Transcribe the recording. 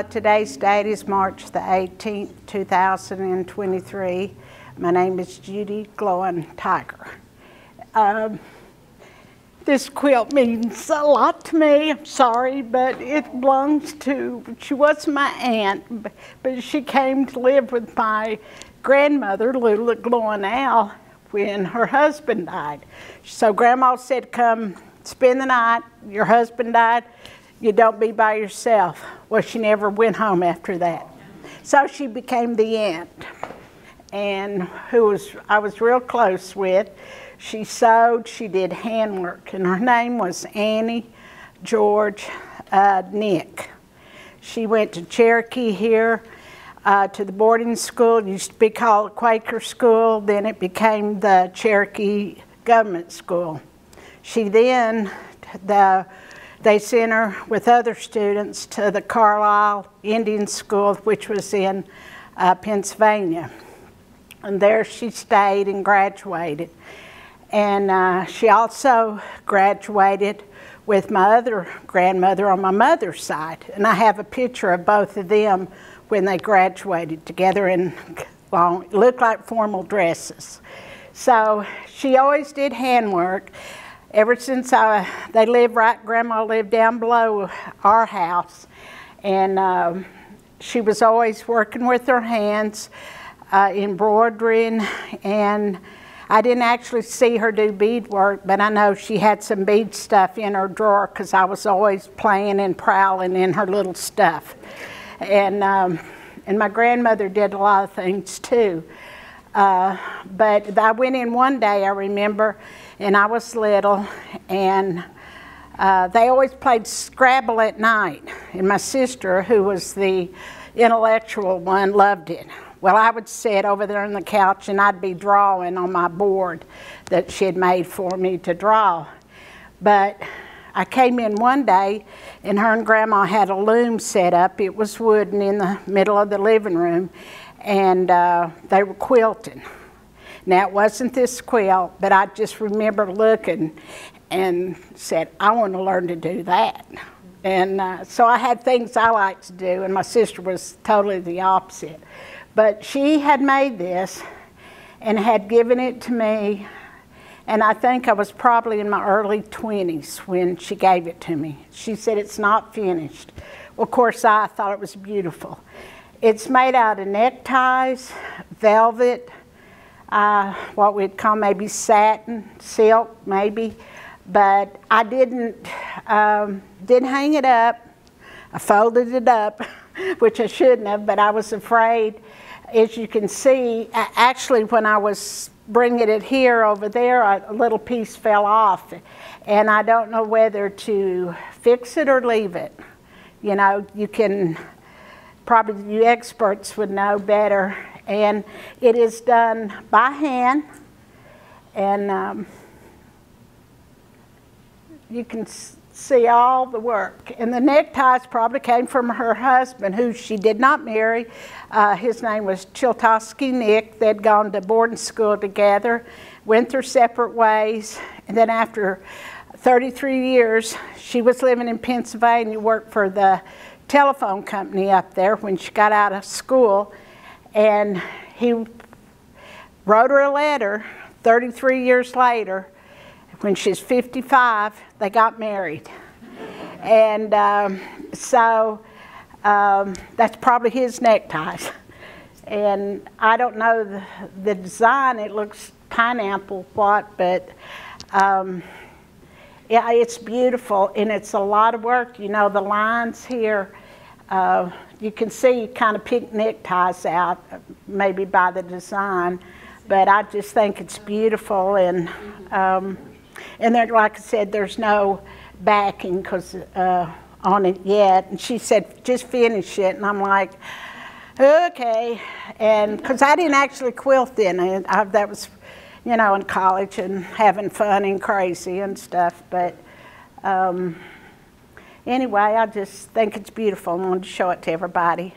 Today's date is March the 18th, 2023. My name is Judy Gloyne Tiger. This quilt means a lot to me. I'm sorry, but it belongs to, she was my aunt, but she came to live with my grandmother, Judy Gloyne, when her husband died. So Grandma said, come spend the night. Your husband died. You don't be by yourself. Well, she never went home after that. So she became the aunt, and I was real close with. She sewed, she did handwork, and her name was Annie George Nick. She went to Cherokee here, to the boarding school. It used to be called Quaker School, then it became the Cherokee Government School. She then, they sent her with other students to the Cherokee Indian School, which was in Pennsylvania. And there she stayed and graduated. And she also graduated with my other grandmother on my mother's side. And I have a picture of both of them when they graduated together in long, it looked like formal dresses. So she always did handwork. Ever since they lived Grandma lived down below our house, and she was always working with her hands, embroidering, and I didn't actually see her do beadwork, but I know she had some bead stuff in her drawer because I was always playing and prowling in her little stuff. And my grandmother did a lot of things too. But I went in one day, I remember, and I was little, and they always played Scrabble at night. And my sister, who was the intellectual one, loved it. Well, I would sit over there on the couch, and I'd be drawing on my board that she had made for me to draw. But I came in one day, and her and Grandma had a loom set up. It was wooden in the middle of the living room, and they were quilting. Now, it wasn't this quilt, but I just remember looking and said, I want to learn to do that. And so I had things I liked to do, and my sister was totally the opposite. But she had made this and had given it to me, and I think I was probably in my early 20s when she gave it to me. She said, it's not finished. Well, of course, I thought it was beautiful. It's made out of neckties, velvet, what we'd call maybe satin, silk maybe, but I didn't hang it up. I folded it up, which I shouldn't have, but I was afraid. As you can see, actually when I was bringing it here over there, a little piece fell off, and I don't know whether to fix it or leave it. You know, you can, probably you experts would know better. And it is done by hand, and you can see all the work. And the neckties probably came from her husband, who she did not marry. His name was Cherokee Nick. They'd gone to boarding school together, went their separate ways, and then after 33 years, she was living in Pennsylvania, worked for the telephone company up there when she got out of school. And he wrote her a letter 33 years later. When she's 55, they got married. And so that's probably his neckties. And I don't know the design. It looks pineapple what, but yeah, it's beautiful, and it's a lot of work. You know, the lines here, you can see kind of pick neckties out, maybe by the design, but I just think it's beautiful. And there, like I said, there's no backing on it yet. And she said, just finish it. And I'm like, okay. And because I didn't actually quilt then. That was, you know, in college and having fun and crazy and stuff. But anyway, I just think it's beautiful and wanted to show it to everybody.